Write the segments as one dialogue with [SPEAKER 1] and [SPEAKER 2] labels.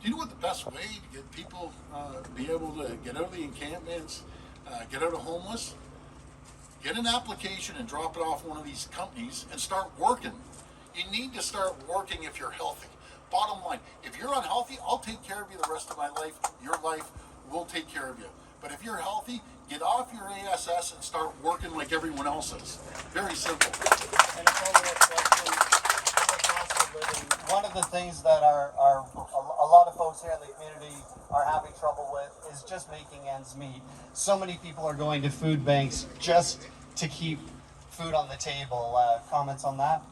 [SPEAKER 1] Do you know what the best way to get people be able to get out of the encampments, get out of homeless? Get an application and drop it off one of these companies and start working. You need to start working if you're healthy. Bottom line, if you're unhealthy, I'll take care of you the rest of my life. Your life will take care of you. But if you're healthy, get off your ASS and start working like everyone else is. Very simple.
[SPEAKER 2] And a follow-up question, on the cost of living, one of the things that a lot of folks here in the community are having trouble with is just making ends meet. So many people are going to food banks just to keep food on the table. Comments on that?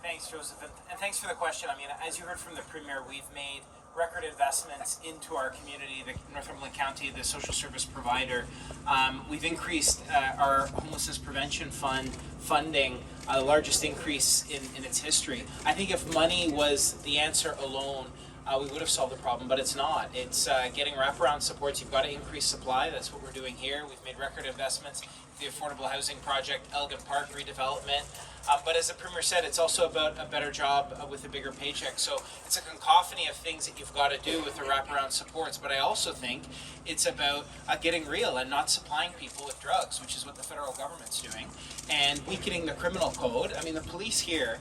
[SPEAKER 3] Thanks, Joseph, and thanks for the question. I mean, as you heard from the Premier, we've made record investments into our community, the Northumberland County, the social service provider. We've increased our homelessness prevention fund funding, the largest increase in its history. I think if money was the answer alone, we would have solved the problem, but it's not. It's getting wraparound supports. You've got to increase supply. That's what we're doing here. We've made record investments. The affordable housing project, Elgin Park redevelopment. But as the Premier said, it's also about a better job with a bigger paycheck. So it's a cacophony of things that you've got to do with the wraparound supports. But I also think it's about getting real and not supplying people with drugs, which is what the federal government's doing, and weakening the criminal code. I mean, the police here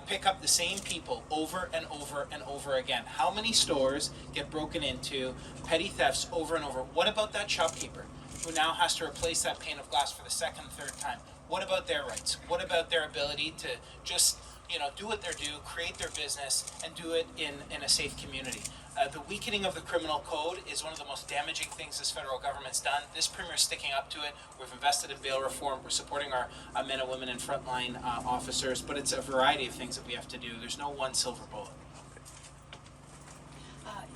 [SPEAKER 3] pick up the same people over and over and over again. How many stores get broken into, petty thefts over and over? What about that shopkeeper who now has to replace that pane of glass for the second, third time? What about their rights? What about their ability to just, do what they're due, create their business, and do it in a safe community? The weakening of the criminal code is one of the most damaging things this federal government's done. This Premier is sticking up to it. We've invested in bail reform. We're supporting our men and women and frontline officers, but it's a variety of things that we have to do. There's no one silver bullet.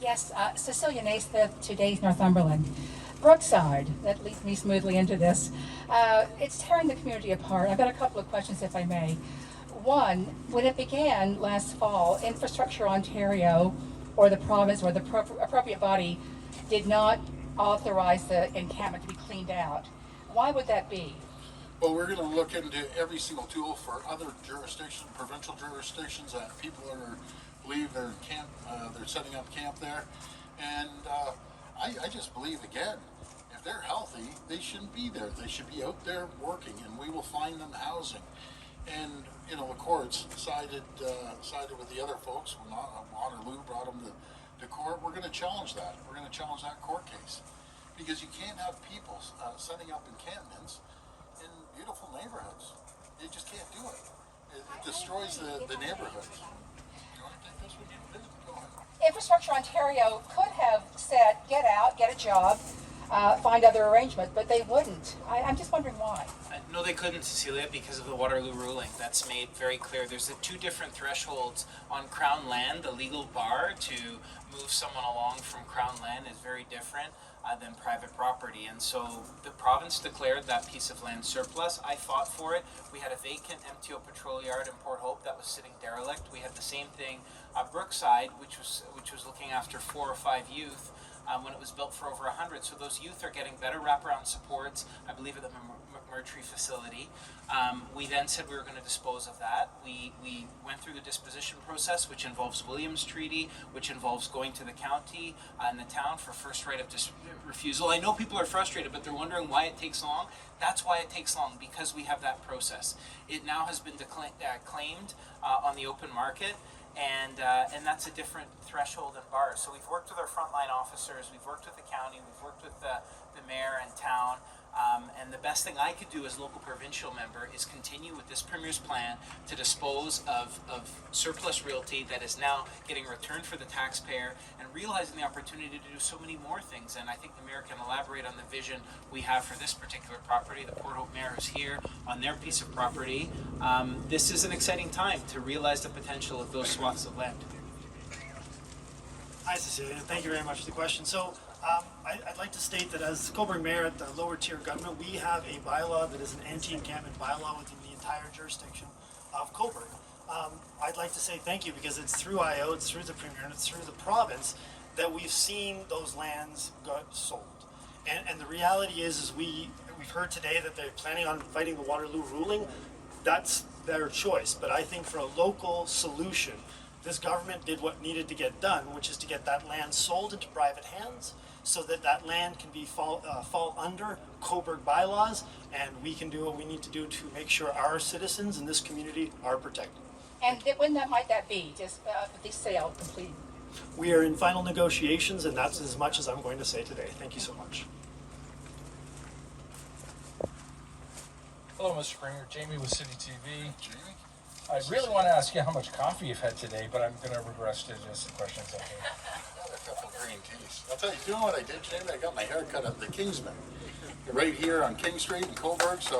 [SPEAKER 4] Yes, Cecilia Naismith, Today's Northumberland. Brookside, that leads me smoothly into this. It's tearing the community apart. I've got a couple of questions, if I may. One, when it began last fall, Infrastructure Ontario or the province or the appropriate body did not authorize the encampment to be cleaned out. Why would that be?
[SPEAKER 1] Well, we're going to look into every single tool for other jurisdictions, provincial jurisdictions that people believe they're setting up camp there. And I just believe, again, if they're healthy, they shouldn't be there. They should be out there working, and we will find them housing. And, the courts sided with the other folks. Waterloo brought them to court. We're going to challenge that. We're going to challenge that court case. Because you can't have people setting up encampments in beautiful neighborhoods. You just can't do it. It destroys the neighborhoods. You want to take this one? Go ahead.
[SPEAKER 4] Infrastructure Ontario could have said, get out, get a job, find other arrangements, but they wouldn't. I'm just wondering why.
[SPEAKER 3] No, they couldn't, Cecilia, because of the Waterloo ruling. That's made very clear. There's the two different thresholds on Crown land. The legal bar to move someone along from Crown land is very different than private property. And so the province declared that piece of land surplus. I fought for it. We had a vacant MTO patrol yard in Port Hope that was sitting derelict. We had the same thing at Brookside, which was looking after 4 or 5 youth. When it was built for over 100. So those youth are getting better wraparound supports, I believe, at the McMurtry facility. We then said we were going to dispose of that. We went through the disposition process, which involves Williams Treaty, which involves going to the county and the town for first right of refusal. I know people are frustrated, but they're wondering why it takes long. That's why it takes long, because we have that process. It now has been claimed on the open market. And that's a different threshold and bar. So we've worked with our frontline officers, we've worked with the county, we've worked with the mayor and town, and the best thing I could do as local provincial member is continue with this Premier's plan to dispose of surplus realty that is now getting returned for the taxpayer, and realizing the opportunity to do so many more things. And I think the mayor can elaborate on the vision we have for this particular property. The Port Hope mayor is here on their piece of property. This is an exciting time to realize the potential of those swaths of land.
[SPEAKER 5] Hi, Cecilia. Thank you very much for the question. So I'd like to state that as Cobourg mayor at the lower tier government, we have a bylaw that is an anti-encampment bylaw within the entire jurisdiction of Cobourg. I'd like to say thank you, because it's through IO, it's through the Premier, and it's through the province that we've seen those lands got sold. And the reality is we've heard today that they're planning on fighting the Waterloo ruling. That's their choice. But I think for a local solution this government did what needed to get done, which is to get that land sold into private hands so that that land can be fall under Cobourg bylaws, and we can do what we need to do to make sure our citizens in this community are protected.
[SPEAKER 4] And when might that be, just the sale complete?
[SPEAKER 5] We are in final negotiations, and that's as much as I'm going to say today. Thank you so much.
[SPEAKER 6] Hello, Mr. Springer. Jamie with City TV.
[SPEAKER 1] Jamie?
[SPEAKER 6] I really want to ask you how much coffee you've had today, but I'm going to regress to just the questions I have.
[SPEAKER 1] Got a couple green teas. I'll tell you, you know what I did, Jamie? I got my hair cut at the Kingsman, right here on King Street in Cobourg. So,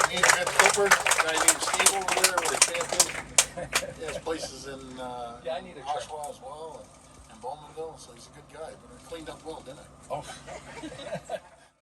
[SPEAKER 1] me and Ed Cobourg, a guy named Steve over there, we're champion. He has places in
[SPEAKER 6] Yeah, I need a try.
[SPEAKER 1] Oshawa as well, and Bowmanville. So he's a good guy. But I cleaned up well, didn't I?
[SPEAKER 6] Oh.